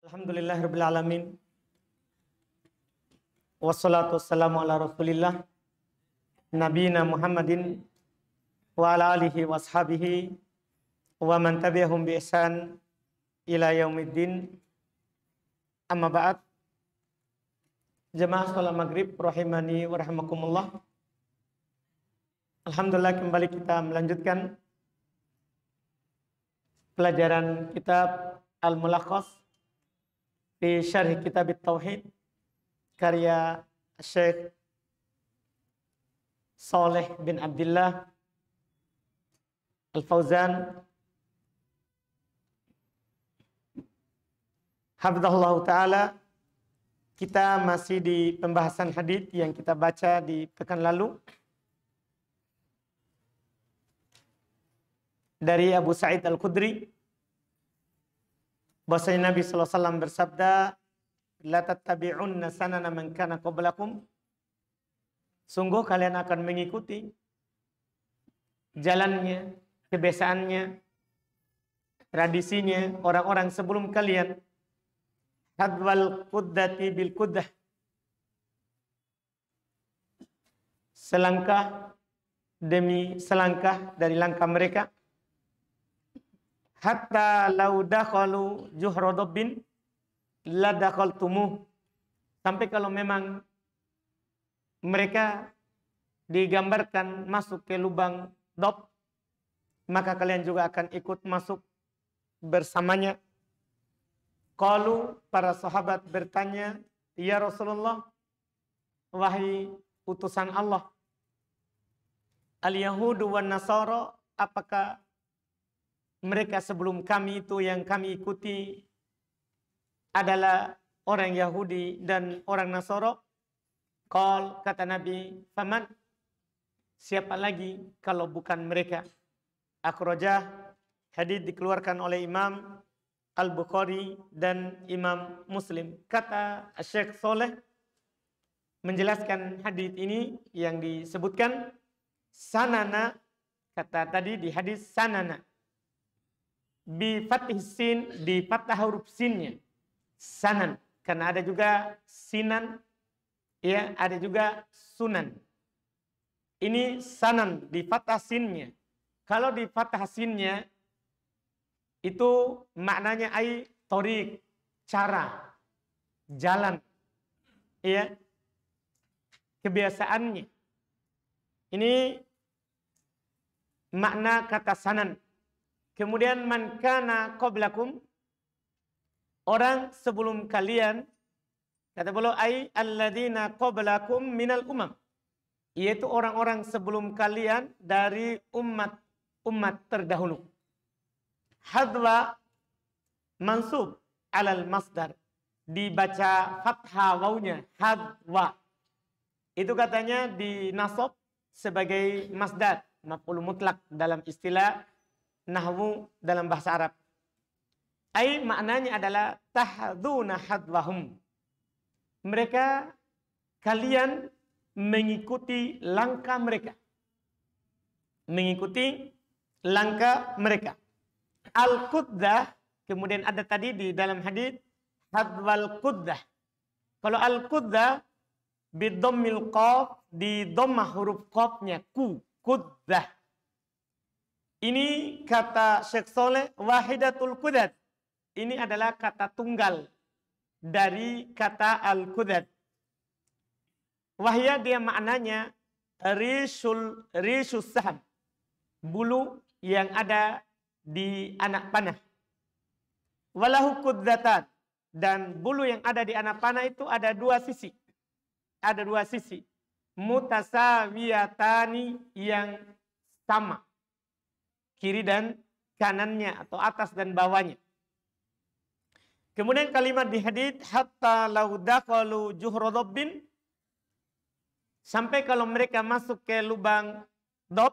Alhamdulillahirabbil alamin. Wassalatu wassalamu ala Rasulillah nabiyina Muhammadin wa ala alihi washabihi wa man tabi'ahum bi ihsan ila yaumiddin. Amma ba'd. Jemaah salat maghrib rahimani wa rahimakumullah. Alhamdulillah, kembali kita melanjutkan pelajaran kitab Al-Mulakhas di Syarh Kitab Tauhid karya Syekh Saleh bin Abdullah Al-Fauzan hafizahullah ta'ala. Kita masih di pembahasan hadis yang kita baca di pekan lalu dari Abu Sa'id Al-Khudri, bahwasanya Nabi sallallahu alaihi wasallam bersabda, la tattabi'unna sanana man kana qablakum. Sungguh kalian akan mengikuti jalannya, kebiasaannya, tradisinya orang-orang sebelum kalian. Hadwal quddati bil quddah. Selangkah demi selangkah dari langkah mereka. Hatta lau dakhalu juhra dabbin la dakhaltumuh. Sampai kalau memang mereka digambarkan masuk ke lubang dob, maka kalian juga akan ikut masuk bersamanya. Qalu, para sahabat bertanya, ya Rasulullah, wahai utusan Allah, al-yahudu wan nasara, apakah mereka sebelum kami itu yang kami ikuti adalah orang Yahudi dan orang Nasara? Qal, kata Nabi, faman, siapa lagi kalau bukan mereka? Akhrajah, hadis dikeluarkan oleh Imam Al-Bukhari dan Imam Muslim. Kata Syekh Saleh menjelaskan hadis ini yang disebutkan sanana, kata tadi di hadis sanana bi fathih sin, di fathah huruf sinnya sanan, karena ada juga sinan, ya, ada juga sunan. Ini sanan di fathah sinnya. Kalau di fathah sinnya itu maknanya ai torik, cara, jalan, ya, kebiasaannya. Ini makna kata sanan. Kemudian man kana qablakum, orang sebelum kalian, kata beliau, ai alladzina qablakum minal umam, yaitu orang-orang sebelum kalian dari umat terdahulu. Hadwa mansub alal masdar, dibaca fathah wawunya, hadwa. Itu katanya dinasab sebagai masdar, maf'ul mutlak dalam istilah nahwu dalam bahasa Arab. Ai maknanya adalah tahduna hadwahum. Mereka, kalian mengikuti langkah mereka. Mengikuti langkah mereka. Al-quddah, kemudian ada tadi di dalam hadis hadwal quddah. Kalau al-quddah bidhammil qaf, di dhammah huruf qafnya ku, quddah. Ini kata Syekh Saleh wahidatul qudat. Ini adalah kata tunggal dari kata al-qudat. Wahya, dia maknanya risus saham, bulu yang ada di anak panah. Walahu quddatan, dan bulu yang ada di anak panah itu ada dua sisi. Ada dua sisi. Mutasawiyatani, yang sama. Kiri dan kanannya, atau atas dan bawahnya. Kemudian kalimat di hadits hatta lau dakhalu juhra dabbin, sampai kalau mereka masuk ke lubang dob,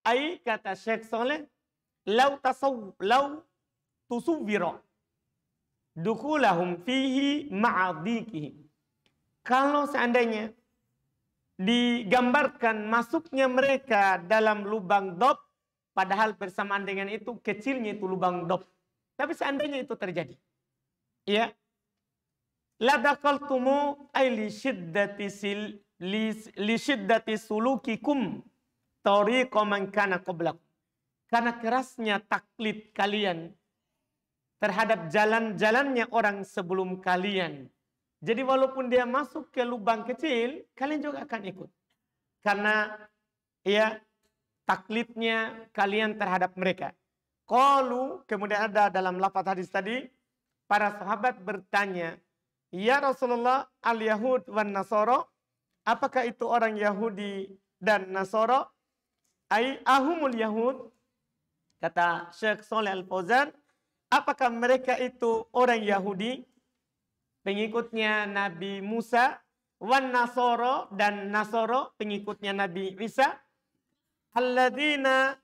ai, kata Syekh Saleh, lau tusawwira dukhulahum fihi ma'adikihim. Kalau seandainya digambarkan masuknya mereka dalam lubang dob, padahal bersamaan dengan itu kecilnya itu lubang dob. Tapi seandainya itu terjadi, Ya, la dakaltumu ay li syiddati sulukikum tariqa man kana qablakum. Karena kerasnya taklid kalian terhadap jalan-jalannya orang sebelum kalian. Jadi walaupun dia masuk ke lubang kecil, kalian juga akan ikut. Karena ya taklidnya kalian terhadap mereka. Qalu, kemudian ada dalam lafaz hadis tadi, para sahabat bertanya, "Ya Rasulullah, al-Yahud wan Nasara?" Apakah itu orang Yahudi dan Nasara? Ai ahumul Yahud? Kata Syekh Shalih Al-Fauzan, apakah mereka itu orang Yahudi, pengikutnya Nabi Musa, wan Nasara dan Nasara, pengikutnya Nabi Isa, alladzina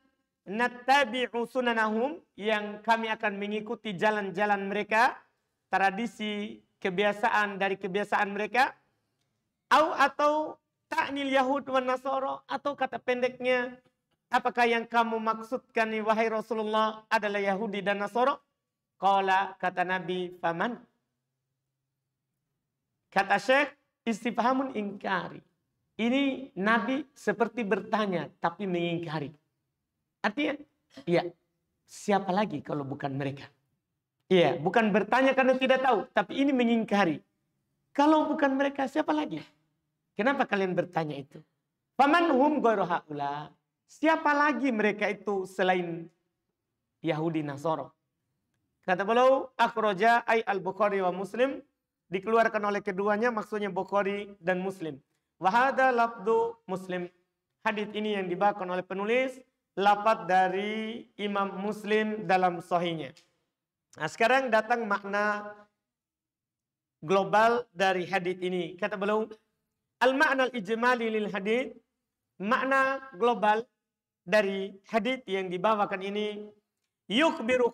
nattabi'u sunanahum, yang kami akan mengikuti jalan-jalan mereka, tradisi, kebiasaan dari kebiasaan mereka, atau ta'nil Yahud wan Nasara, atau kata pendeknya, apakah yang kamu maksudkan wahai Rasulullah adalah Yahudi dan Nasara? Qala, kata Nabi, faman. Kata Syekh, istifhamun ingkari. Ini Nabi seperti bertanya tapi mengingkari. Artinya, iya, siapa lagi kalau bukan mereka? Iya, bukan bertanya karena tidak tahu, tapi ini mengingkari. Kalau bukan mereka, siapa lagi? Kenapa kalian bertanya itu? Faman hum ghairu haula? Siapa lagi mereka itu selain Yahudi Nasara? Kata beliau, akhraja ay al-Bukhari wa Muslim, dikeluarkan oleh keduanya, maksudnya Bukhari dan Muslim. Wa hadza lafdhu Muslim. Hadis ini yang dibawakan oleh penulis, lafaz dari Imam Muslim dalam sahihnya. Nah, sekarang datang makna global dari hadis ini. Kata beliau, al-ma'na al-ijmali lil hadis, makna global dari hadis yang dibawakan ini, yukhbiru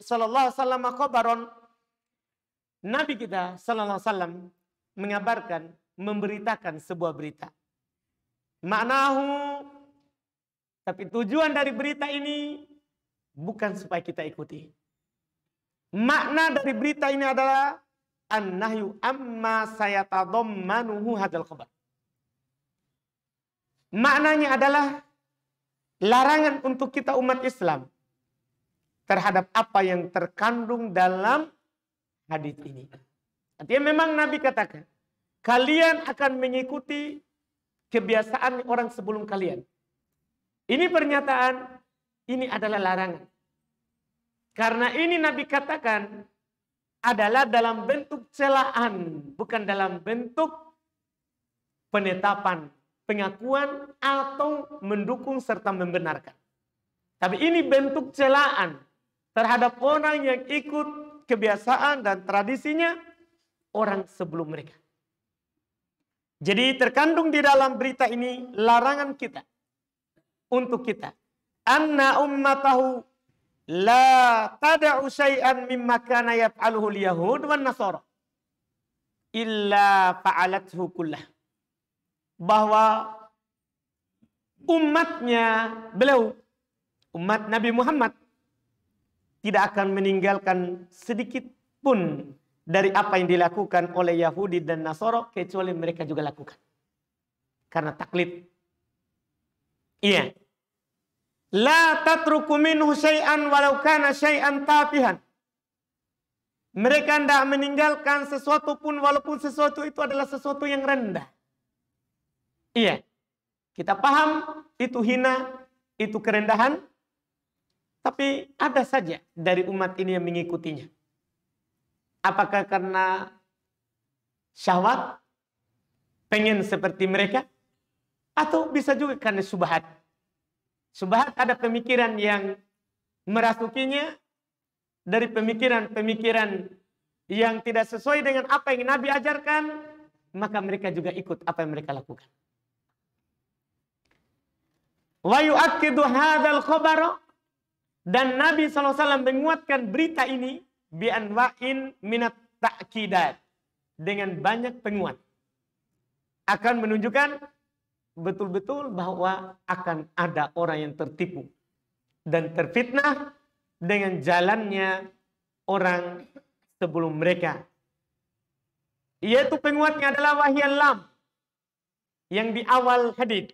sallallahu alaihi wasallam khabaron, Nabi kita sallallahu alaihi wasallam mengabarkan, memberitakan sebuah berita. Maknahu, tapi tujuan dari berita ini bukan supaya kita ikuti. Makna dari berita ini adalah an-nahyu amma sayatadammanuhu hadzal khabar. Maknanya adalah larangan untuk kita umat Islam terhadap apa yang terkandung dalam hadis ini. Artinya memang Nabi katakan, kalian akan mengikuti kebiasaan orang sebelum kalian. Ini pernyataan, ini adalah larangan. Karena ini Nabi katakan adalah dalam bentuk celaan, bukan dalam bentuk penetapan, pengakuan atau mendukung serta membenarkan. Tapi ini bentuk celaan terhadap orang yang ikut kebiasaan dan tradisinya orang sebelum mereka. Jadi terkandung di dalam berita ini larangan kita untuk kita. Anna ummatahu la tada'u syai'an mimma kana yaf'aluhu al-yahud wan nasara illa fa'alathu kullah. Bahwa umatnya beliau, umat Nabi Muhammad, tidak akan meninggalkan sedikit pun dari apa yang dilakukan oleh Yahudi dan Nasara kecuali mereka juga lakukan. Karena taklid. Iya. La tatruku minhu syai'an walau kana syai'an tafihan. Mereka tidak meninggalkan sesuatu pun walaupun sesuatu itu adalah sesuatu yang rendah. Iya. Kita paham itu hina, itu kerendahan. Tapi ada saja dari umat ini yang mengikutinya. Apakah karena syahwat, pengen seperti mereka, atau bisa juga karena syubhat. Syubhat ada pemikiran yang merasukinya dari pemikiran-pemikiran yang tidak sesuai dengan apa yang Nabi ajarkan, maka mereka juga ikut apa yang mereka lakukan. Wa yu'akkidu hadzal khabar, dan Nabi SAW menguatkan berita ini bi'anwa'in minat ta'kidat, dengan banyak penguat. Akan menunjukkan betul-betul bahwa akan ada orang yang tertipu dan terfitnah dengan jalannya orang sebelum mereka. Yaitu penguatnya adalah wahyu lam yang di awal hadis.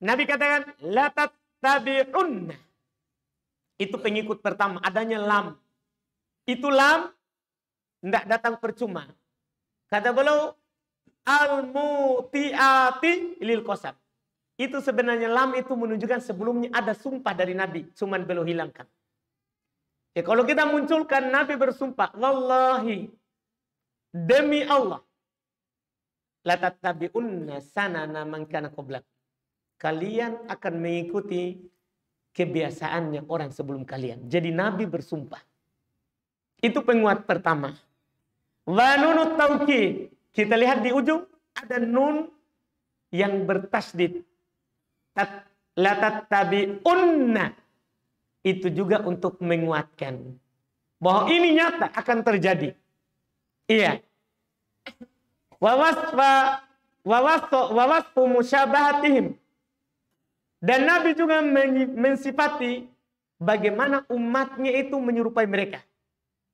Nabi katakan la tattabi'unna. Itu pengikut pertama, adanya lam. Itu lam tidak datang percuma. Kata beliau al-muti'ati lil qasam. Itu sebenarnya lam itu menunjukkan sebelumnya ada sumpah dari Nabi, cuman beliau hilangkan. Ya kalau kita munculkan Nabi bersumpah, wallahi demi Allah, la tattabi'unna sanana man kana qablakum. Kalian akan mengikuti kebiasaannya orang sebelum kalian. Jadi Nabi bersumpah. Itu penguat pertama. Wa nunut taukid. Kita lihat di ujung ada nun yang bertasdid. La tattabi'unna. Itu juga untuk menguatkan bahwa ini nyata akan terjadi. Iya. Wawasfu musyabahatihim. Dan Nabi juga mensifati bagaimana umatnya itu menyerupai mereka.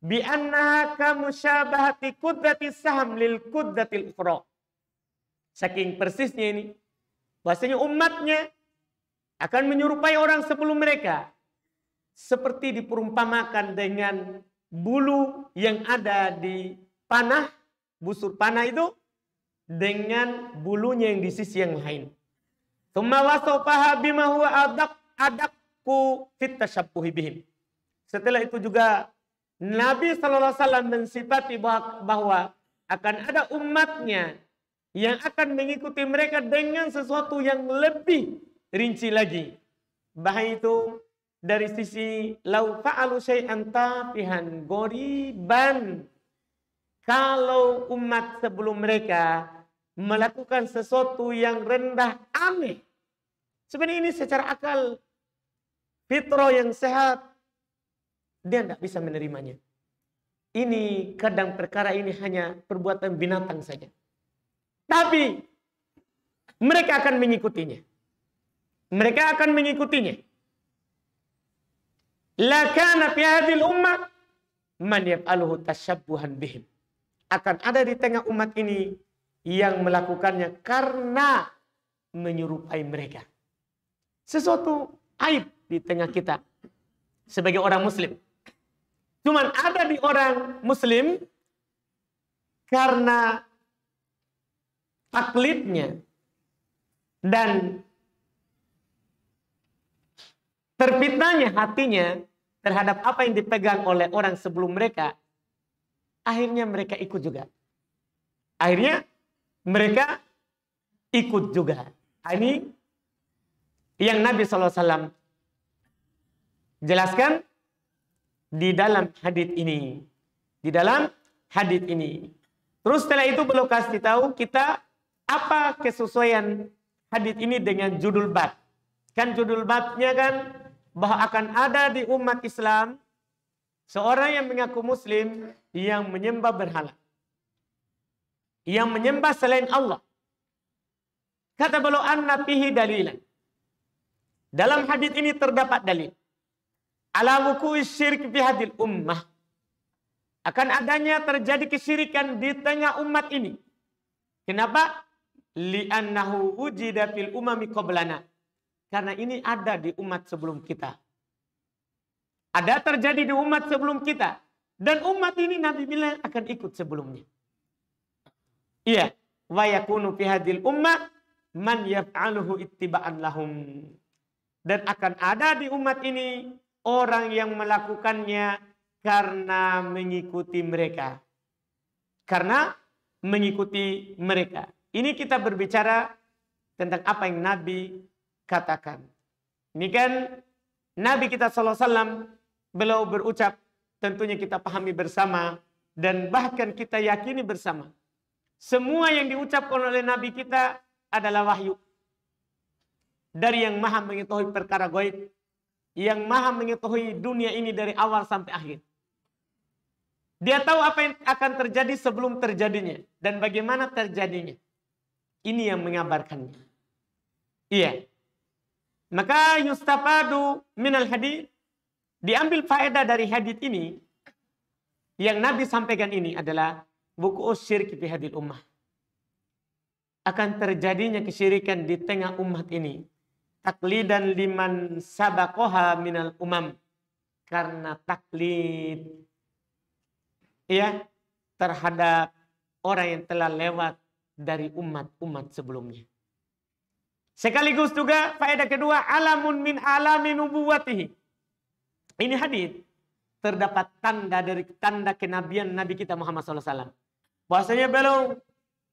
Bi annaka musyabahati qudratis saham lil qudratil ukhra. Saking persisnya ini, bahasanya umatnya akan menyerupai orang sebelum mereka. Seperti diperumpamakan dengan bulu yang ada di panah, busur panah itu, dengan bulunya yang di sisi yang lain. Tsumma wasafaha bima huwa adaqu fit tashabbuhi bihim. Setelah itu juga Nabi SAW mensifati bahwa akan ada umatnya yang akan mengikuti mereka dengan sesuatu yang lebih rinci lagi. Bahaya itu dari sisi lau fa'alu syai'an tafihan goriban. Kalau umat sebelum mereka melakukan sesuatu yang rendah, aneh. Sebenarnya ini secara akal fitrah yang sehat, dia tidak bisa menerimanya. Ini kadang perkara ini hanya perbuatan binatang saja. Tapi mereka akan mengikutinya. Mereka akan mengikutinya. Lakana fi hadhil ummah man yaf'aluhu tashabbuhan bihim. Akan ada di tengah umat ini yang melakukannya karena menyerupai mereka. Sesuatu aib di tengah kita sebagai orang muslim. Cuman ada di orang muslim karena taklidnya dan terfitnahnya hatinya terhadap apa yang dipegang oleh orang sebelum mereka, akhirnya mereka ikut juga. Akhirnya mereka ikut juga. Ini yang Nabi SAW jelaskan di dalam hadits ini. Di dalam hadits ini. Terus setelah itu beliau kasih tahu kita apa kesesuaian hadits ini dengan judul bab. Kan judul babnya kan bahwa akan ada di umat Islam seorang yang mengaku muslim yang menyembah berhala. Yang menyembah selain Allah. Kata beliau anna fihi dalilan. Dalam hadis ini terdapat dalil. Ala wuku'i syirk fi hadil ummah. Akan adanya terjadi kesyirikan di tengah umat ini. Kenapa? Li'annahu wujida fil umami qablana. Karena ini ada di umat sebelum kita. Ada terjadi di umat sebelum kita. Dan umat ini Nabi bilang akan ikut sebelumnya. Iya. Wa yakunu fi hadil ummah man yaf'aluhu ittiba'an lahum. Dan akan ada di umat ini orang yang melakukannya karena mengikuti mereka. Karena mengikuti mereka. Ini kita berbicara tentang apa yang Nabi katakan. Ini kan Nabi kita SAW beliau berucap, tentunya kita pahami bersama dan bahkan kita yakini bersama. Semua yang diucapkan oleh Nabi kita adalah wahyu. Dari yang maha mengetahui perkara gaib. Yang maha mengetahui dunia ini dari awal sampai akhir. Dia tahu apa yang akan terjadi sebelum terjadinya. Dan bagaimana terjadinya. Ini yang mengabarkannya. Iya. Maka yustafadu minal hadith. Diambil faedah dari hadith ini. yang Nabi sampaikan ini adalah buku syirk fi hadil ummah. Akan terjadinya kesyirikan di tengah umat ini. Taklidan liman sabaqoha minal umam. Karena taklid ya terhadap orang yang telah lewat dari umat-umat sebelumnya. Sekaligus juga faedah kedua, alamun min alami nubuwatihi. Ini hadis terdapat tanda dari tanda kenabian Nabi kita Muhammad SAW. Bahwasanya beliau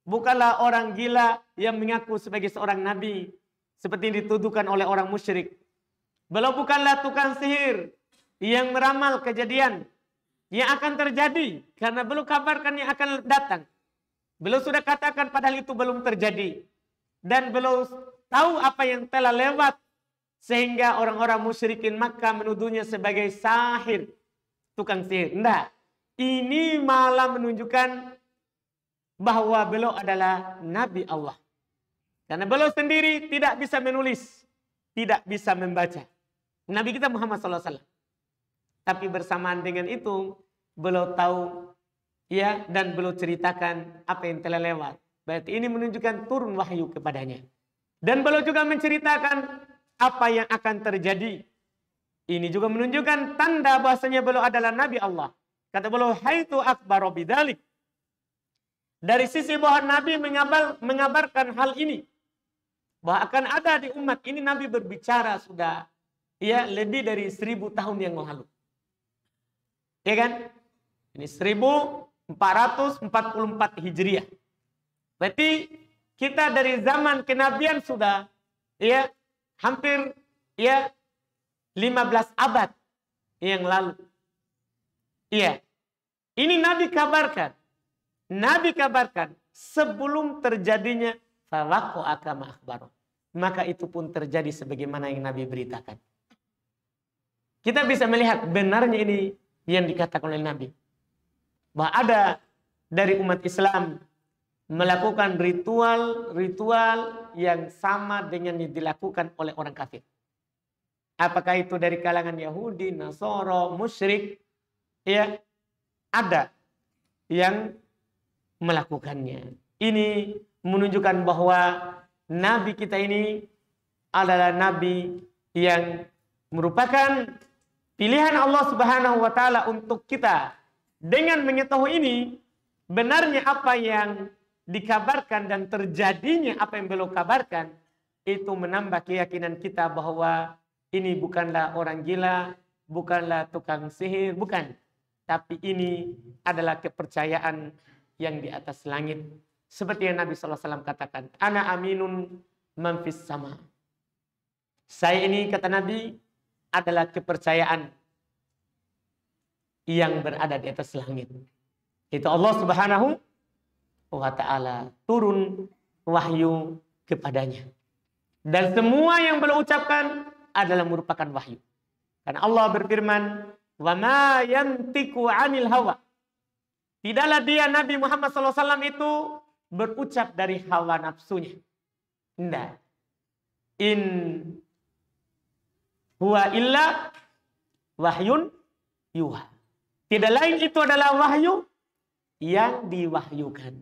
bukanlah orang gila yang mengaku sebagai seorang nabi seperti yang dituduhkan oleh orang musyrik. Beliau bukanlah tukang sihir yang meramal kejadian yang akan terjadi karena beliau kabarkan yang akan datang. Beliau sudah katakan padahal itu belum terjadi. Dan beliau tahu apa yang telah lewat sehingga orang-orang musyrikin Makkah menuduhnya sebagai sahir, tukang sihir. Enggak. Ini malah menunjukkan bahwa beliau adalah Nabi Allah. Karena beliau sendiri tidak bisa menulis, tidak bisa membaca. Nabi kita Muhammad SAW. Tapi bersamaan dengan itu, beliau tahu ya dan beliau ceritakan apa yang telah lewat. Berarti ini menunjukkan turun wahyu kepadanya. Dan beliau juga menceritakan apa yang akan terjadi. Ini juga menunjukkan tanda bahasanya beliau adalah Nabi Allah. Kata beliau, haitu akbaru bidzalik. Dari sisi bahwa Nabi mengabarkan hal ini. Bahwa akan ada di umat ini, Nabi berbicara sudah ya lebih dari 1000 tahun yang lalu. Ya kan? Ini 1444 Hijriah. Berarti kita dari zaman kenabian sudah ya hampir ya 15 abad yang lalu. Iya. Ini Nabi kabarkan. Nabi kabarkan sebelum terjadinya fawaqo akama akhbaru. Maka itu pun terjadi sebagaimana yang Nabi beritakan. Kita bisa melihat benarnya ini yang dikatakan oleh Nabi. Bahwa ada dari umat Islam melakukan ritual-ritual yang sama dengan yang dilakukan oleh orang kafir. Apakah itu dari kalangan Yahudi, Nasara, musyrik, ya ada yang melakukannya. Ini menunjukkan bahwa Nabi kita ini adalah Nabi yang merupakan pilihan Allah Subhanahu wa Ta'ala untuk kita. Dengan mengetahui ini, benarnya apa yang dikabarkan dan terjadinya apa yang beliau kabarkan, itu menambah keyakinan kita bahwa ini bukanlah orang gila, bukanlah tukang sihir, bukan. Tapi ini adalah kepercayaan yang di atas langit. Seperti yang Nabi SAW katakan, ana aminun man fis sama. Saya ini, kata Nabi, adalah kepercayaan yang berada di atas langit. Itu Allah Subhanahu wa Ta'ala turun wahyu kepadanya. Dan semua yang beliau ucapkan adalah merupakan wahyu. Karena Allah berfirman, wa ma yantiqu 'anil hawa. Tidaklah dia Nabi Muhammad SAW itu berucap dari hawa nafsunya. Tidak. In huwa illa wahyun yuha. Tidak lain itu adalah wahyu yang diwahyukan.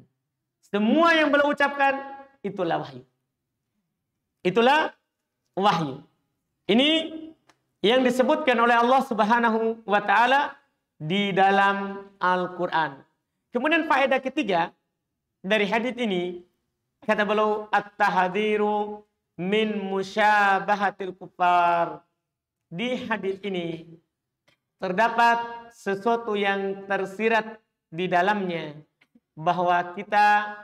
Semua yang beliau ucapkan itulah wahyu. Itulah wahyu. Ini yang disebutkan oleh Allah Subhanahu wa Ta'ala di dalam Al-Quran. Kemudian faedah ketiga dari hadits ini, kata beliau, at-tahdziru min musyabahatil kufar. Di hadits ini terdapat sesuatu yang tersirat di dalamnya, bahwa kita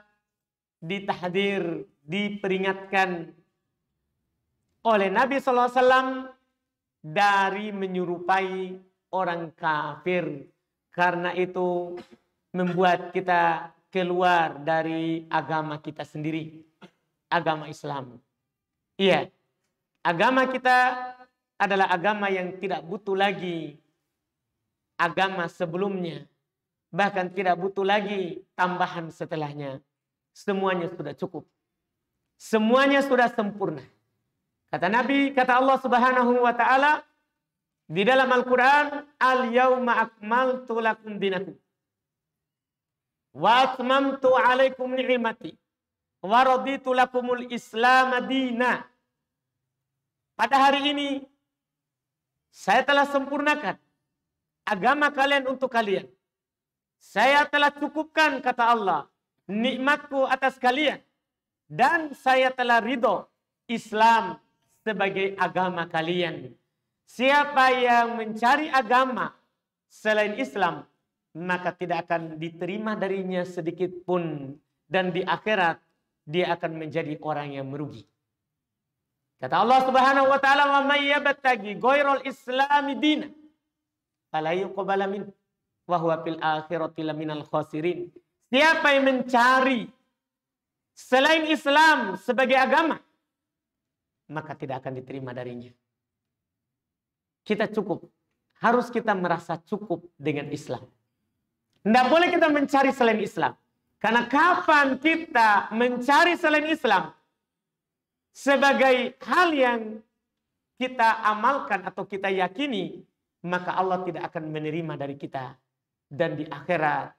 ditahdir, diperingatkan oleh Nabi SAW dari menyerupai orang kafir. Karena itu membuat kita keluar dari agama kita sendiri, agama Islam. Iya, agama kita adalah agama yang tidak butuh lagi agama sebelumnya. Bahkan tidak butuh lagi tambahan setelahnya. Semuanya sudah cukup. Semuanya sudah sempurna. Kata Nabi, kata Allah Subhanahu wa Ta'ala di dalam Al-Quran, al-yawma akmaltu lakum dinakum. wa atmamtu 'alaikum ni'mati wa raditu lakumul Islam madina. Pada hari ini saya telah sempurnakan agama kalian untuk kalian. Saya telah cukupkan, kata Allah, nikmatku atas kalian. Dan saya telah ridho Islam sebagai agama kalian. Siapa yang mencari agama selain Islam, maka tidak akan diterima darinya sedikit pun. Dan di akhirat, dia akan menjadi orang yang merugi. Kata Allah Subhanahu wa taala, "Wa may yabtaghi ghairal islami dinan fala yuqbala min wa huwa fil akhirati laminal khasirin." Siapa yang mencari selain Islam sebagai agama, maka tidak akan diterima darinya. Kita cukup. Harus kita merasa cukup dengan Islam. Tidak boleh kita mencari selain Islam. Karena kapan kita mencari selain Islam sebagai hal yang kita amalkan atau kita yakini, maka Allah tidak akan menerima dari kita. Dan di akhirat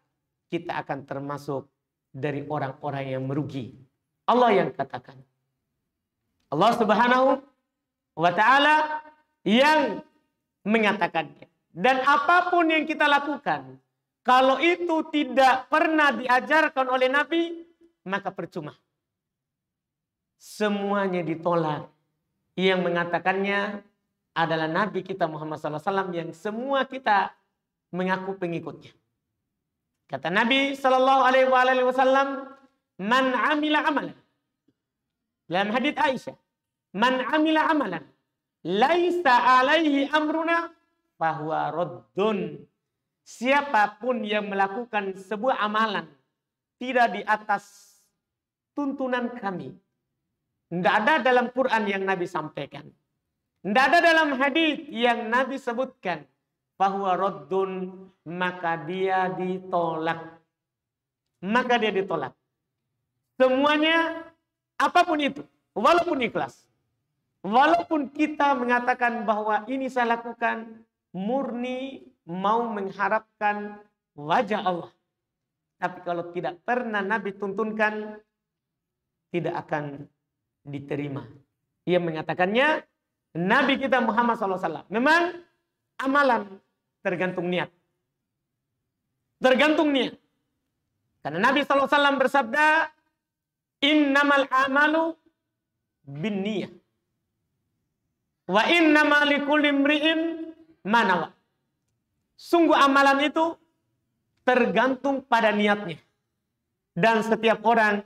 kita akan termasuk dari orang-orang yang merugi. Allah yang katakan. Allah Subhanahu wa taala yang mengatakannya. Dan apapun yang kita lakukan, kalau itu tidak pernah diajarkan oleh Nabi, maka percuma. Semuanya ditolak. Yang mengatakannya adalah Nabi kita Muhammad SAW yang semua kita mengaku pengikutnya. Kata Nabi SAW, "Man amila amalan." Dalam hadits Aisyah, "Man amila amalan laisa alaihi amruna fahuwa raddun." Siapapun yang melakukan sebuah amalan tidak di atas tuntunan kami. Tidak ada dalam Quran yang Nabi sampaikan. Tidak ada dalam hadis yang Nabi sebutkan. Fahuwa raddun, maka dia ditolak. Maka dia ditolak. Semuanya, apapun itu, walaupun ikhlas. Walaupun kita mengatakan bahwa ini saya lakukan murni mau mengharapkan wajah Allah. Tapi kalau tidak pernah Nabi tuntunkan, tidak akan diterima. Ia mengatakannya, Nabi kita Muhammad SAW. Memang amalan tergantung niat. Tergantung niat. Karena Nabi SAW bersabda, "Innamal amalu bin niyah. Wa innamal likulli imri'in ma nawa." Sungguh amalan itu tergantung pada niatnya. Dan setiap orang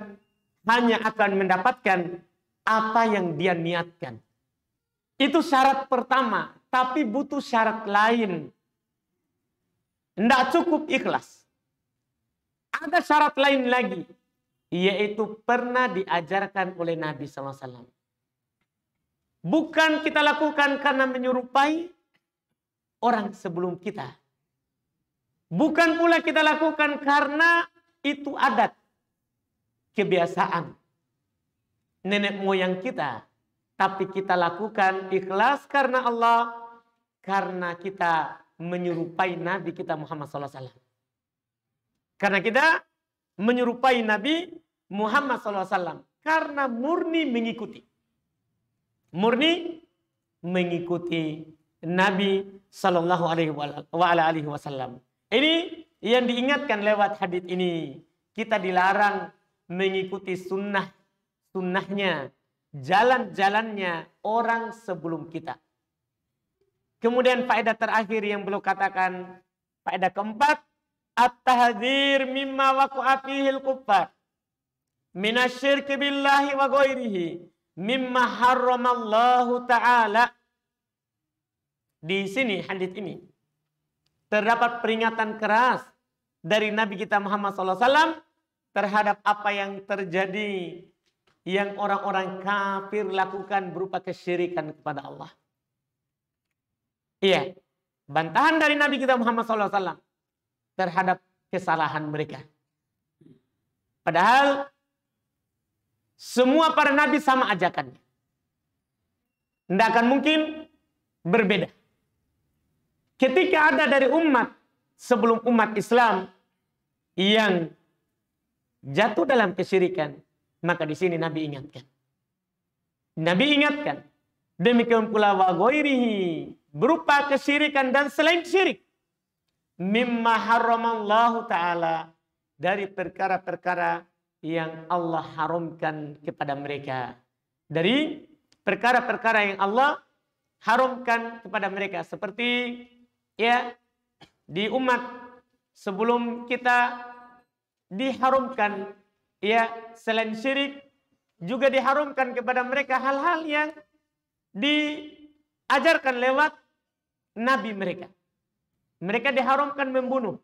hanya akan mendapatkan apa yang dia niatkan. Itu syarat pertama. Tapi butuh syarat lain. Tidak cukup ikhlas. Ada syarat lain lagi. Yaitu pernah diajarkan oleh Nabi SAW. Bukan kita lakukan karena menyerupai orang sebelum kita. Bukan pula kita lakukan karena itu adat, kebiasaan nenek moyang kita. Tapi kita lakukan ikhlas karena Allah, karena kita menyerupai Nabi kita Muhammad SAW. Karena kita menyerupai Nabi Muhammad SAW. Karena murni mengikuti. Murni mengikuti Nabi Sallallahu Alaihi Wasallam. Ini yang diingatkan lewat hadits ini. Kita dilarang mengikuti sunnahnya, jalan-jalannya orang sebelum kita. Kemudian faedah terakhir yang beliau katakan, faedah keempat, at-tahdzir mimma waqa'a fihil kuffar minasyirki billahi wa ghairihi mimma harramallahu ta'ala. Di sini hadits ini terdapat peringatan keras dari Nabi kita Muhammad SAW terhadap apa yang terjadi yang orang-orang kafir lakukan berupa kesyirikan kepada Allah. Iya, bantahan dari Nabi kita Muhammad SAW terhadap kesalahan mereka. Padahal semua para nabi sama ajakannya. Tidak akan mungkin berbeda. Ketika ada dari umat sebelum umat Islam yang jatuh dalam kesyirikan, maka di sini Nabi ingatkan. Nabi ingatkan, demikian pula wa ghairihi, berupa kesyirikan dan selain syirik, mimma haramallahu ta'ala, dari perkara-perkara yang Allah haramkan kepada mereka. Dari perkara-perkara yang Allah haramkan kepada mereka. Seperti ya di umat sebelum kita diharamkan ya selain syirik, juga diharamkan kepada mereka hal-hal yang diajarkan lewat nabi mereka. Mereka diharamkan membunuh.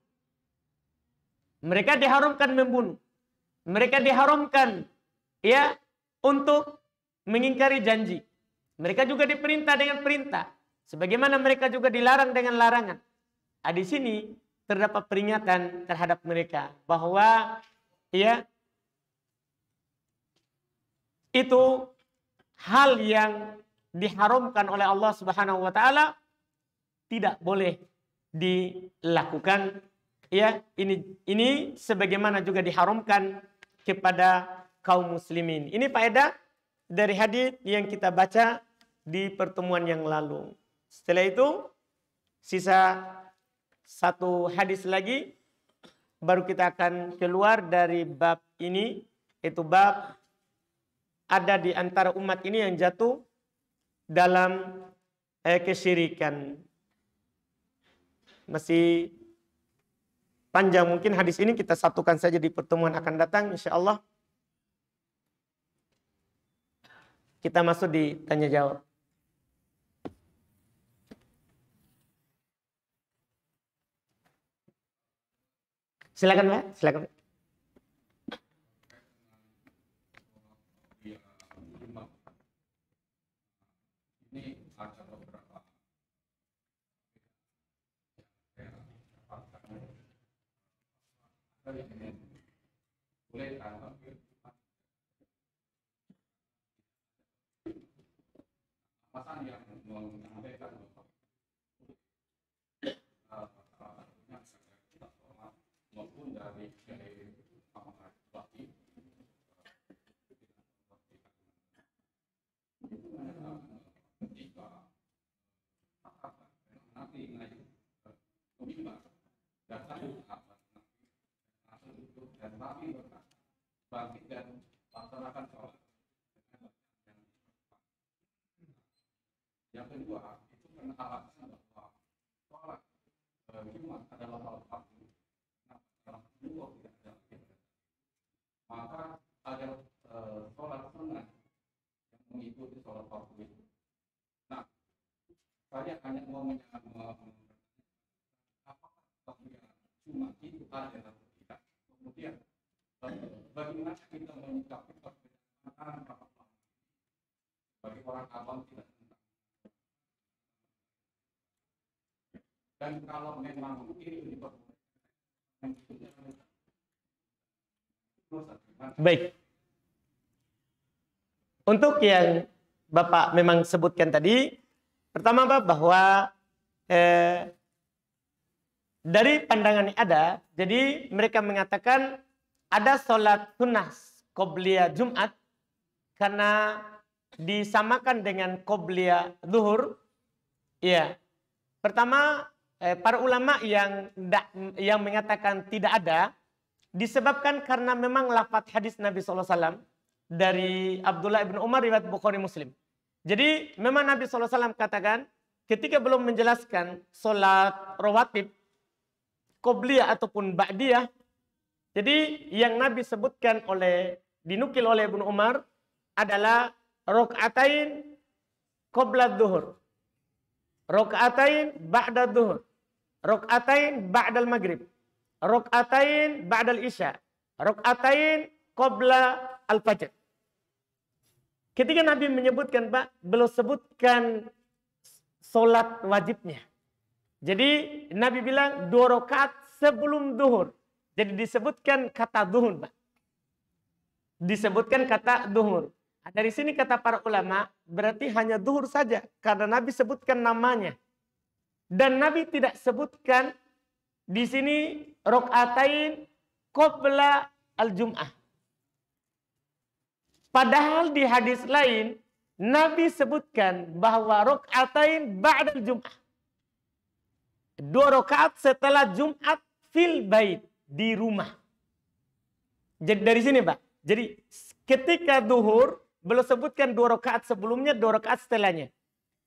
Mereka diharamkan membunuh. Mereka diharamkan ya untuk mengingkari janji. Mereka juga diperintah dengan perintah. Sebagaimana mereka juga dilarang dengan larangan. Di sini terdapat peringatan terhadap mereka bahwa ya itu hal yang diharamkan oleh Allah Subhanahu wa taala tidak boleh dilakukan. Ya, ini sebagaimana juga diharamkan kepada kaum muslimin. Ini faedah dari hadis yang kita baca di pertemuan yang lalu. Setelah itu sisa satu hadis lagi baru kita akan keluar dari bab ini, itu bab ada di antara umat ini yang jatuh dalam kesyirikan. Masih panjang, mungkin hadis ini kita satukan saja di pertemuan akan datang insyaallah. Kita masuk di tanya jawab. Silakan Pak, silakan. Yang kedua, itu alasan bahwa sholat Jumat adalah hal fardu. Nah, dalam dua tidak ada ibadah. Maka ada sholat sunnah yang mengikuti sholat fardu itu. Nah, saya hanya mau menanyakan apakah sholat Jumat itu ada atau tidak. Kemudian bagaimana kita menyikapi perbedaan antara bagi orang awam tidak. Dan kalau memang ini baik. Untuk yang Bapak memang sebutkan tadi, pertama Bapak bahwa dari pandangan yang ada, jadi mereka mengatakan ada sholat sunnah qobliyah Jumat karena disamakan dengan qobliyah zuhur. Iya. Pertama, para ulama yang mengatakan tidak ada disebabkan karena memang lafaz hadis Nabi SAW dari Abdullah bin Umar riwayat Bukhari Muslim. Jadi memang Nabi SAW katakan ketika belum menjelaskan sholat rawatib qobliyah ataupun ba'diyah, jadi yang Nabi sebutkan dinukil oleh Ibnu Umar adalah rakaatain qabla dhuhur, rakaatain ba'da dhuhur, rakaatain ba'dal maghrib, rakaatain ba'dal isya, rakaatain qabla al-fajr. Ketika Nabi menyebutkan, Pak, belum sebutkan solat wajibnya. Jadi Nabi bilang 2 rakaat sebelum zuhur. Jadi disebutkan kata zuhur, Pak. Disebutkan kata zuhur. Dari sini kata para ulama, berarti hanya zuhur saja. Karena Nabi sebutkan namanya. Dan Nabi tidak sebutkan di sini rakaatain qabla al-Jum'ah. Padahal di hadis lain, Nabi sebutkan bahwa rakaatain ba'dal Jum'ah. 2 rakaat setelah Jumat fil bait, di rumah. Jadi dari sini Pak. Jadi ketika duhur, belum sebutkan 2 rakaat sebelumnya, 2 rakaat setelahnya.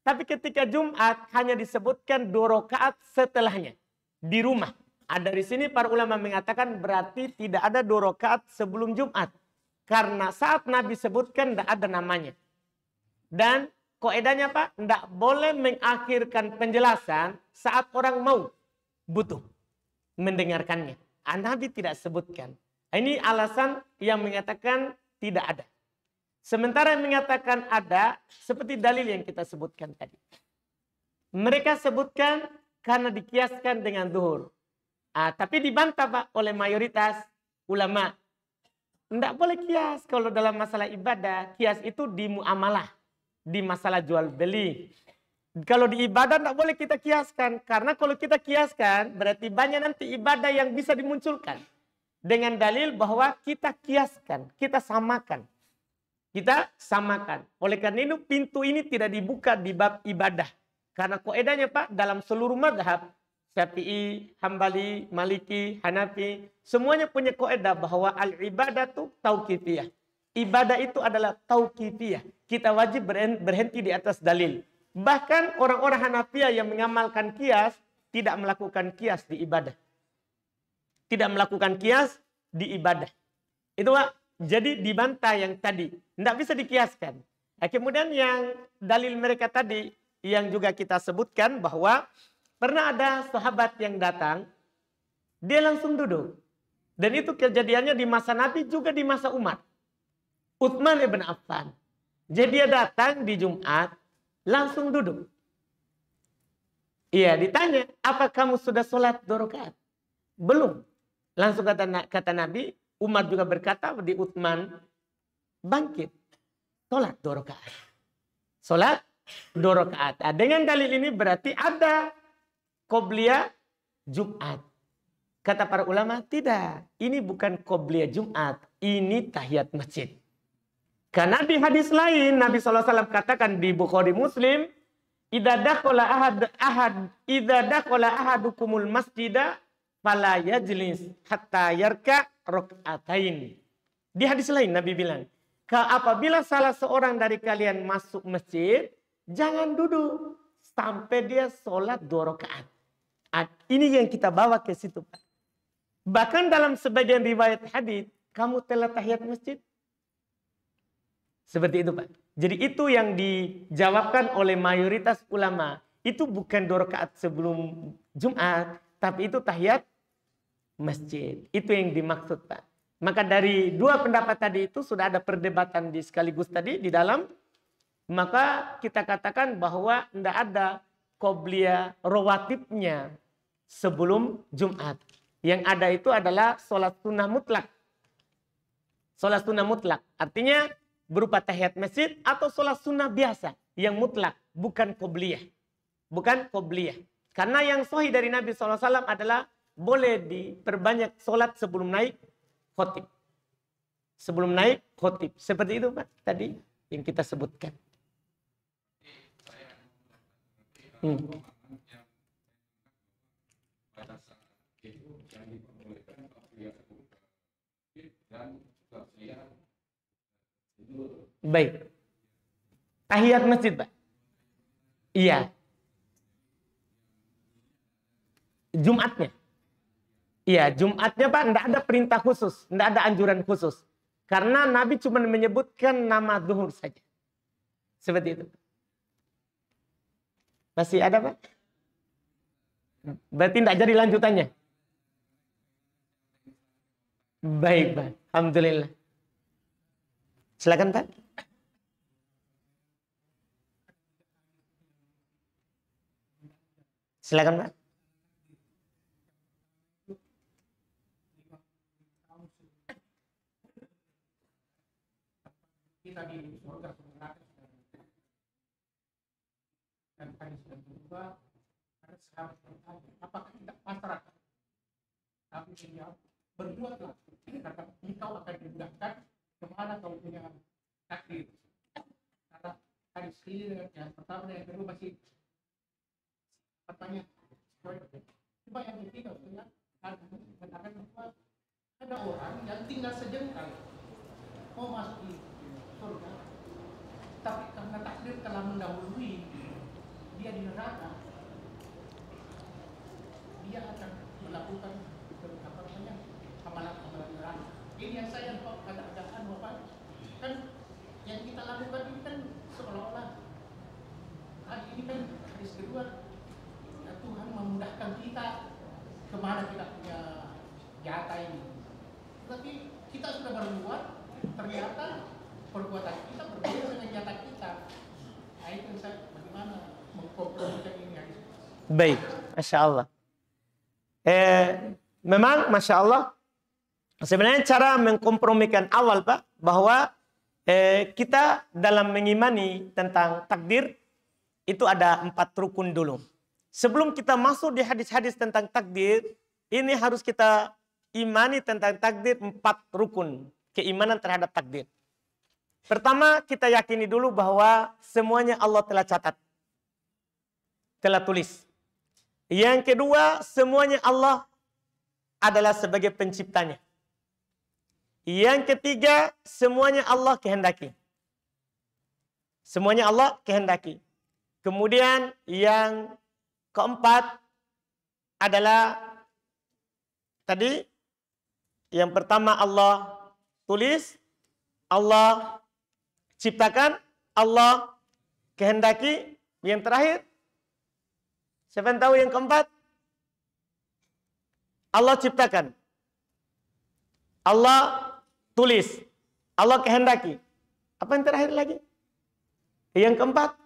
Tapi ketika Jumat hanya disebutkan 2 rakaat setelahnya. Di rumah. Dari sini para ulama mengatakan berarti tidak ada 2 rakaat sebelum Jumat. Karena saat Nabi sebutkan tidak ada namanya. Dan kaidahnya Pak, tidak boleh mengakhirkan penjelasan saat orang mau butuh mendengarkannya. Nabi tidak sebutkan. Ini alasan yang mengatakan tidak ada. Sementara yang mengatakan ada, seperti dalil yang kita sebutkan tadi. Mereka sebutkan karena dikiaskan dengan zuhur. Tapi dibantah Pak oleh mayoritas ulama. Tidak boleh kias kalau dalam masalah ibadah. Kias itu di muamalah. Di masalah jual beli. Kalau di ibadah tidak boleh kita kiaskan. Karena kalau kita kiaskan berarti banyak nanti ibadah yang bisa dimunculkan. Dengan dalil bahwa kita kiaskan. Kita samakan. Kita samakan. Oleh karena itu pintu ini tidak dibuka di bab ibadah. Karena kaidahnya Pak dalam seluruh mazhab. Syafi'i, Hambali, Maliki, Hanafi. Semuanya punya kaidah bahwa al-ibadatu tauqifiyah. Ibadah itu adalah tauqifiyah. Kita wajib berhenti di atas dalil. Bahkan orang-orang Hanafiyah yang mengamalkan kias tidak melakukan kias di ibadah. Tidak melakukan kias di ibadah. Itu Pak. Jadi dibantah yang tadi. Tidak bisa dikiaskan. Kemudian yang dalil mereka tadi yang juga kita sebutkan bahwa pernah ada sahabat yang datang. Dia langsung duduk. Dan itu kejadiannya di masa Nabi juga di masa Umar. Utsman ibn Affan. Jadi dia datang di Jumat, langsung duduk. Iya, ditanya, apa kamu sudah sholat 2 rakaat? Belum. Langsung kata Nabi, Umar juga berkata di Utsman, bangkit, sholat 2 rakaat. Sholat 2 rakaat. Dengan dalil ini berarti ada qobliyah Jumat. Kata para ulama, tidak. Ini bukan qobliyah Jumat. Ini tahiyat masjid. Karena di hadis lain Nabi SAW katakan di Bukhari Muslim, idza dakhala ahadukumul masjida fala yajlis hatta yarka rakaatain. Di hadis lain Nabi bilang, apabila salah seorang dari kalian masuk masjid, jangan duduk sampai dia sholat 2 rakaat. Ini yang kita bawa ke situ Pak. Bahkan dalam sebagian riwayat hadis, kamu telah tahiyat masjid. Seperti itu Pak. Jadi itu yang dijawabkan oleh mayoritas ulama. Itu bukan 2 rakaat sebelum Jumat. Tapi itu tahiyat masjid. Itu yang dimaksud Pak. Maka dari 2 pendapat tadi itu sudah ada perdebatan di sekaligus tadi di dalam. Maka kita katakan bahwa tidak ada qobliyah rawatibnya sebelum Jumat. Yang ada itu adalah sholat sunnah mutlak. Sholat sunnah mutlak. Artinya berupa tahiyat masjid atau sholat sunnah biasa yang mutlak, bukan qobliyah. Bukan qobliyah. Karena yang sahih dari Nabi SAW adalah boleh diperbanyak sholat sebelum naik khotib. Sebelum naik khotib. Seperti itu Pak tadi yang kita sebutkan. Baik. Tahiyat masjid, Pak. Iya. Jumatnya. Iya, Jumatnya Pak, tidak ada perintah khusus. Tidak ada anjuran khusus. Karena Nabi cuma menyebutkan nama zuhur saja. Seperti itu. Masih ada Pak? Berarti tidak jadi lanjutannya. Baik Pak. Alhamdulillah. Silakan Pak. Silakan Pak. Kita di surga dan hadis yang kedua ada sahabat bertanya, apakah tidak pasrah? Tapi menjawab, berbuatlah, kata engkau akan dimudahkan kemana kau punya takdir. Kata hadis ini yang pertama dan yang kedua masih katanya. Coba yang ketiga mengatakan bahwa ada orang yang tinggal sejengkal mau masuk di surga, tapi karena takdir telah mendahului dia di neraka, dia akan melakukan amalan-amalan neraka. Ini yang saya katakan bahwa kan yang kita lakukan ini kan seolah-olah ini kan hadis kedua, ya Tuhan memudahkan kita kemana kita punya jatah ini. Tapi kita sudah berbuat, ternyata perbuatan kita berbeda dengan jatah kita. Nah itu bagaimana mengkompromikan ini hadis. Baik, Masya Allah. Memang Masya Allah, sebenarnya cara mengkompromikan awal Pak, bahwa kita dalam mengimani tentang takdir, itu ada 4 rukun dulu. Sebelum kita masuk di hadis-hadis tentang takdir, ini harus kita imani tentang takdir 4 rukun keimanan terhadap takdir. Pertama, kita yakini dulu bahwa semuanya Allah telah catat, telah tulis. Yang kedua, semuanya Allah adalah sebagai penciptanya. Yang ketiga, semuanya Allah kehendaki. Semuanya Allah kehendaki. Kemudian yang keempat adalah tadi yang pertama Allah tulis, Allah ciptakan, Allah kehendaki. Yang terakhir, siapa yang tahu yang keempat? Allah ciptakan, Allah tulis, Allah kehendaki. Apa yang terakhir lagi? Yang keempat?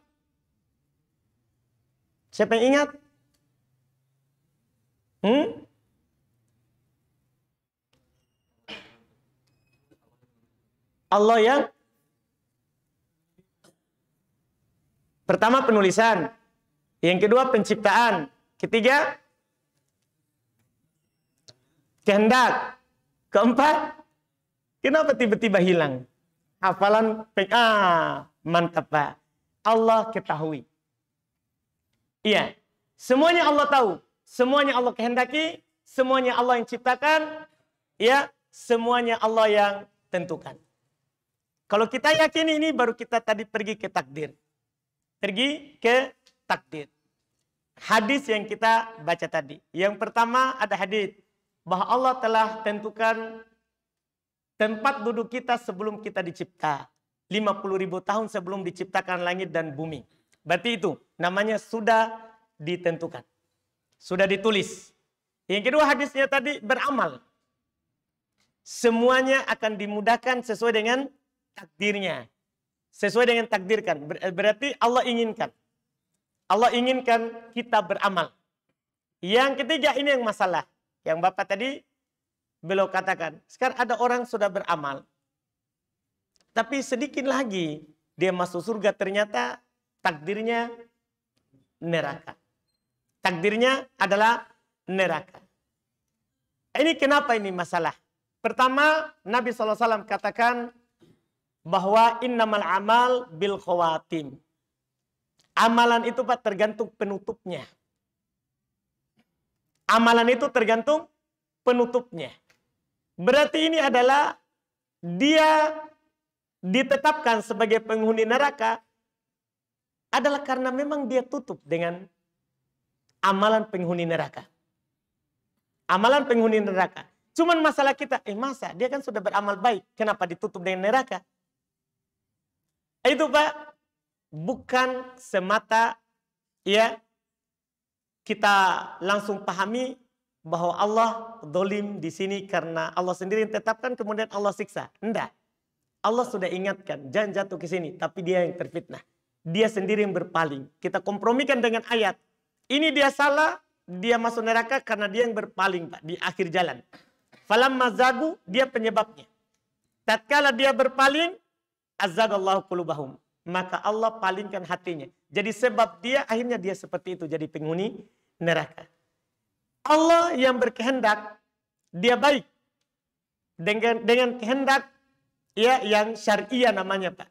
Siapa yang ingat? Allah yang pertama penulisan, yang kedua penciptaan, ketiga kehendak, keempat kenapa tiba-tiba hilang? Hafalan mantap Pak. Allah ketahui. Iya, semuanya Allah tahu, semuanya Allah kehendaki, semuanya Allah yang ciptakan, ya, semuanya Allah yang tentukan. Kalau kita yakin ini, baru kita tadi pergi ke takdir. Pergi ke takdir. Hadis yang kita baca tadi. Yang pertama ada hadis bahwa Allah telah tentukan tempat duduk kita sebelum kita dicipta. 50.000 tahun sebelum diciptakan langit dan bumi. Berarti itu namanya sudah ditentukan. Sudah ditulis. Yang kedua hadisnya tadi beramal. Semuanya akan dimudahkan sesuai dengan takdirnya. Sesuai dengan takdirkan. Berarti Allah inginkan. Allah inginkan kita beramal. Yang ketiga ini yang masalah. Yang Bapak tadi beliau katakan. Sekarang ada orang sudah beramal. Tapi sedikit lagi dia masuk surga, ternyata takdirnya neraka. Takdirnya adalah neraka. Ini kenapa ini masalah? Pertama, Nabi SAW katakan bahwa innamal amal bil khawatim. Amalan itu Pak tergantung penutupnya. Amalan itu tergantung penutupnya. Berarti ini adalah dia ditetapkan sebagai penghuni neraka adalah karena memang dia tutup dengan amalan penghuni neraka. Amalan penghuni neraka. Cuman masalah kita, masa dia kan sudah beramal baik, kenapa ditutup dengan neraka? Itu Pak, bukan semata ya kita langsung pahami bahwa Allah dolim di sini karena Allah sendiri yang tetapkan kemudian Allah siksa. Enggak. Allah sudah ingatkan, jangan jatuh ke sini, tapi dia yang terfitnah. Dia sendiri yang berpaling. Kita kompromikan dengan ayat. Ini dia salah, dia masuk neraka karena dia yang berpaling Pak di akhir jalan. Falamma zagu, dia penyebabnya. Tatkala dia berpaling, azzagallahu qulubahum. Maka Allah palingkan hatinya. Jadi sebab dia akhirnya dia seperti itu, jadi penghuni neraka. Allah yang berkehendak, dia baik. dengan kehendak ya yang syariah namanya Pak.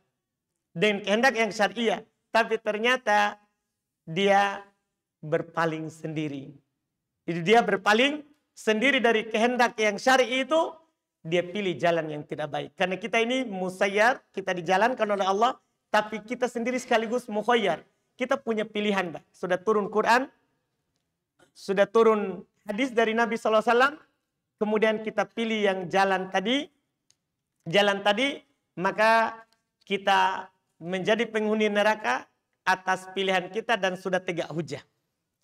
Dengan kehendak yang syariah. Tapi ternyata dia berpaling sendiri. Jadi dia berpaling sendiri dari kehendak yang syar'i itu, dia pilih jalan yang tidak baik. Karena kita ini musayyar, kita dijalankan oleh Allah, tapi kita sendiri sekaligus mukhayyar. Kita punya pilihan, Pak. Sudah turun Quran, sudah turun hadis dari Nabi SAW, kemudian kita pilih yang jalan tadi, maka kita menjadi penghuni neraka atas pilihan kita dan sudah tegak hujah.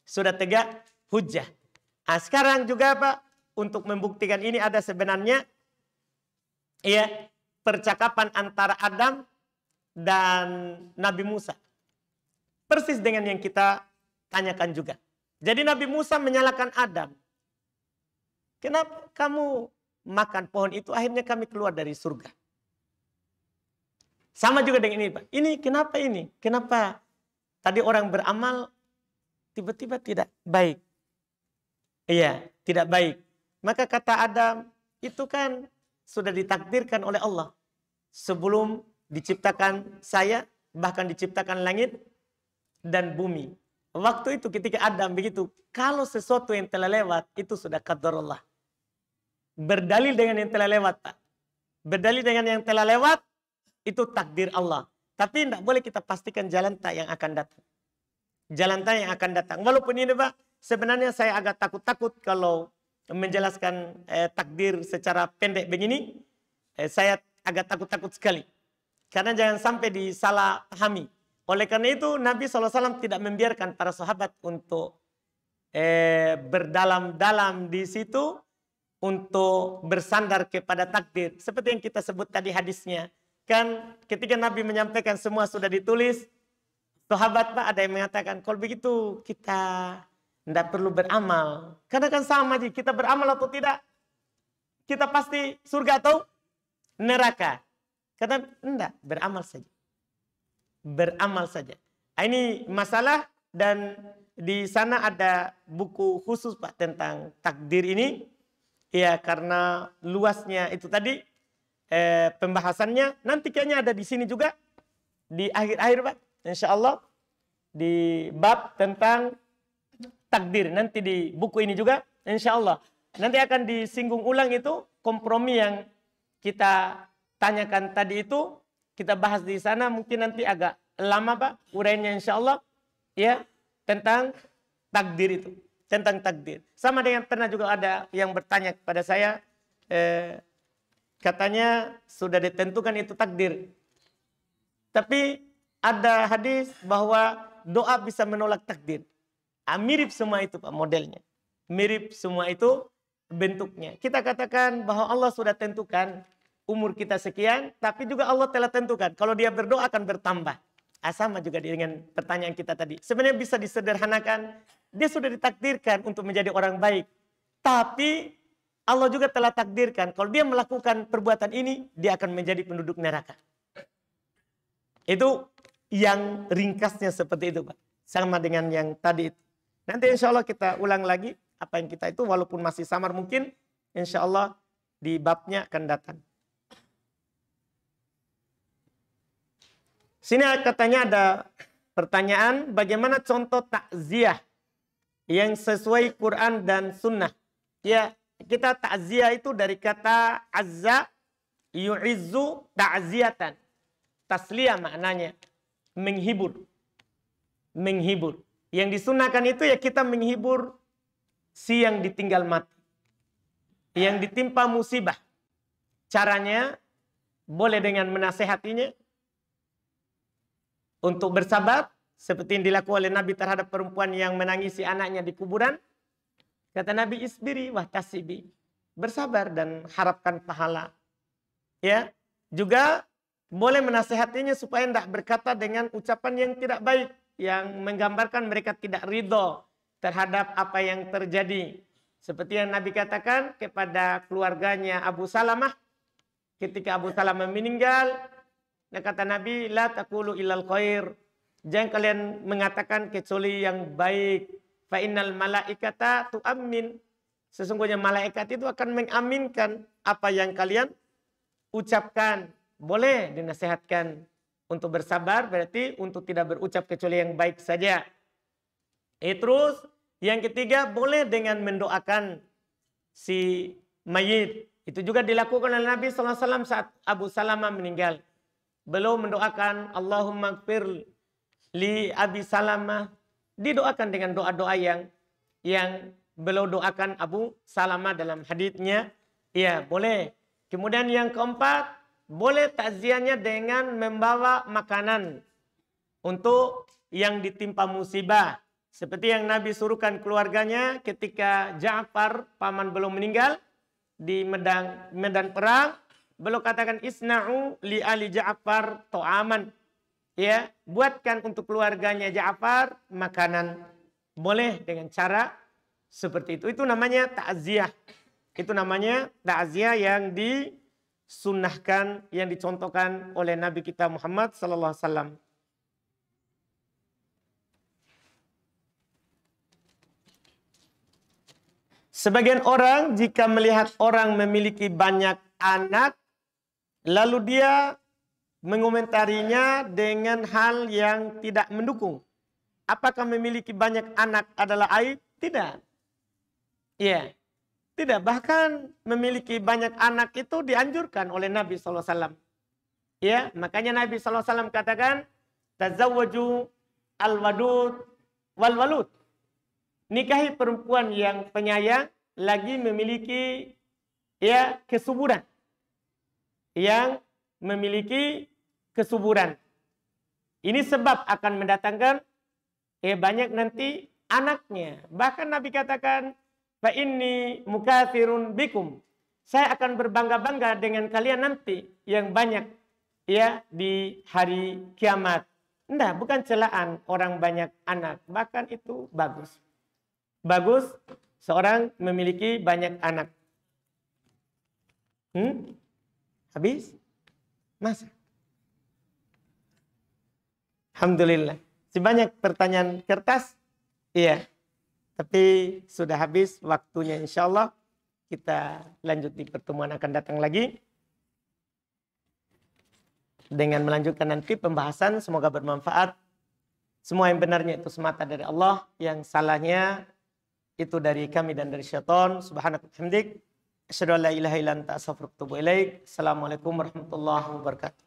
Sudah tegak hujah. Nah, sekarang juga Pak, untuk membuktikan ini ada sebenarnya ya percakapan antara Adam dan Nabi Musa. Persis dengan yang kita tanyakan juga. Jadi Nabi Musa menyalahkan Adam. Kenapa kamu makan pohon itu, akhirnya kami keluar dari surga. Sama juga dengan ini Pak. Ini kenapa ini? Kenapa tadi orang beramal tiba-tiba tidak baik? Iya, tidak baik. Maka kata Adam, itu kan sudah ditakdirkan oleh Allah. Sebelum diciptakan saya, bahkan diciptakan langit dan bumi. Waktu itu ketika Adam begitu, kalau sesuatu yang telah lewat, itu sudah qadarullah. Berdalil dengan yang telah lewat, Pak. Berdalil dengan yang telah lewat, itu takdir Allah. Tapi tidak boleh kita pastikan jalan tak yang akan datang. Jalan tak yang akan datang. Walaupun ini Pak, sebenarnya saya agak takut-takut kalau menjelaskan takdir secara pendek begini. Saya agak takut-takut sekali. Karena jangan sampai disalah pahami. Oleh karena itu Nabi SAW tidak membiarkan para sahabat untuk berdalam-dalam di situ. Untuk bersandar kepada takdir. Seperti yang kita sebut tadi hadisnya. Kan ketika Nabi menyampaikan semua sudah ditulis. Sahabat Pak ada yang mengatakan, kalau begitu kita tidak perlu beramal. Karena kan sama aja, kita beramal atau tidak. Kita pasti surga atau neraka. Kata enggak, beramal saja. Beramal saja. Ini masalah dan di sana ada buku khusus Pak tentang takdir ini. Ya karena luasnya itu tadi pembahasannya. Nanti kayaknya ada di sini juga. Di akhir-akhir Pak. Insya Allah. Di bab tentang takdir. Nanti di buku ini juga. Insya Allah. Nanti akan disinggung ulang itu. Kompromi yang kita tanyakan tadi itu. Kita bahas di sana. Mungkin nanti agak lama Pak. Urainya insya Allah. Ya. Tentang takdir itu. Tentang takdir. Sama dengan pernah juga ada yang bertanya kepada saya. Katanya sudah ditentukan itu takdir. Tapi ada hadis bahwa doa bisa menolak takdir. Mirip semua itu Pak modelnya. Mirip semua itu bentuknya. Kita katakan bahwa Allah sudah tentukan umur kita sekian. Tapi juga Allah telah tentukan. Kalau dia berdoa akan bertambah. Sama juga dengan pertanyaan kita tadi. Sebenarnya bisa disederhanakan. Dia sudah ditakdirkan untuk menjadi orang baik. Tapi Allah juga telah takdirkan. Kalau dia melakukan perbuatan ini, dia akan menjadi penduduk neraka. Itu yang ringkasnya seperti itu Pak. Sama dengan yang tadi itu. Nanti insya Allah kita ulang lagi. Apa yang kita itu walaupun masih samar mungkin. Insya Allah di babnya akan datang. Sini katanya ada pertanyaan. Bagaimana contoh takziah yang sesuai Quran dan Sunnah. Ya, kita takziah itu dari kata azza yu'izzu ta'ziyatan. Tasliyah maknanya menghibur. Menghibur. Yang disunahkan itu ya kita menghibur si yang ditinggal mati. Yang ditimpa musibah. Caranya boleh dengan menasehatinya untuk bersabar. Seperti yang dilakukan oleh Nabi terhadap perempuan yang menangisi anaknya di kuburan. Kata Nabi, isbiri wahtasibi. Bersabar dan harapkan pahala. Ya, juga boleh menasehatinya supaya tidak berkata dengan ucapan yang tidak baik. Yang menggambarkan mereka tidak ridho terhadap apa yang terjadi. Seperti yang Nabi katakan kepada keluarganya Abu Salamah. Ketika Abu Salamah meninggal. Kata Nabi, la taqulu illal khair. Jangan kalian mengatakan kecuali yang baik. Fa innal malaikata tu'ammin. Sesungguhnya malaikat itu akan mengaminkan apa yang kalian ucapkan. Boleh dinasihatkan untuk bersabar, berarti untuk tidak berucap kecuali yang baik saja. Terus yang ketiga, boleh dengan mendoakan si mayit. Itu juga dilakukan oleh Nabi SAW saat Abu Salamah meninggal. Beliau mendoakan Allahumma gfir li Abi Salamah. Didoakan dengan doa-doa yang beliau doakan Abu Salamah dalam haditsnya. Ya, boleh. Kemudian yang keempat, boleh takziahnya dengan membawa makanan untuk yang ditimpa musibah. Seperti yang Nabi suruhkan keluarganya ketika Ja'far paman belum meninggal di medan perang, beliau katakan isna'u li ali Ja'far to'aman. Ya, buatkan untuk keluarganya Ja'far makanan. Boleh dengan cara seperti itu. Itu namanya takziah. Itu namanya takziah yang disunnahkan, yang dicontohkan oleh Nabi kita Muhammad sallallahu alaihi wasallam. Sebagian orang jika melihat orang memiliki banyak anak, lalu dia mengomentarinya dengan hal yang tidak mendukung. Apakah memiliki banyak anak adalah aib? Tidak. Iya. Tidak. Bahkan memiliki banyak anak itu dianjurkan oleh Nabi SAW. Ya, makanya Nabi SAW katakan, tazawwaju al-wadud wal-walud. Nikahi perempuan yang penyayang lagi memiliki ya kesuburan. Yang memiliki kesuburan. Ini sebab akan mendatangkan banyak nanti anaknya. Bahkan Nabi katakan, fa inni mukatsirun bikum. Saya akan berbangga-bangga dengan kalian nanti yang banyak ya di hari kiamat. Enggak, bukan celaan orang banyak anak, bahkan itu bagus. Bagus seorang memiliki banyak anak. Habis? Masa? Alhamdulillah. Sebanyak pertanyaan kertas? Iya. Tapi sudah habis waktunya, insya Allah. Kita lanjut di pertemuan akan datang lagi. Dengan melanjutkan nanti pembahasan, semoga bermanfaat. Semua yang benarnya itu semata dari Allah. Yang salahnya itu dari kami dan dari syaitan. Subhanaka wa bihamdik. Asyhadu an la ilaha illa anta astaghfiruka wa atubu ilaik. Assalamualaikum warahmatullahi wabarakatuh.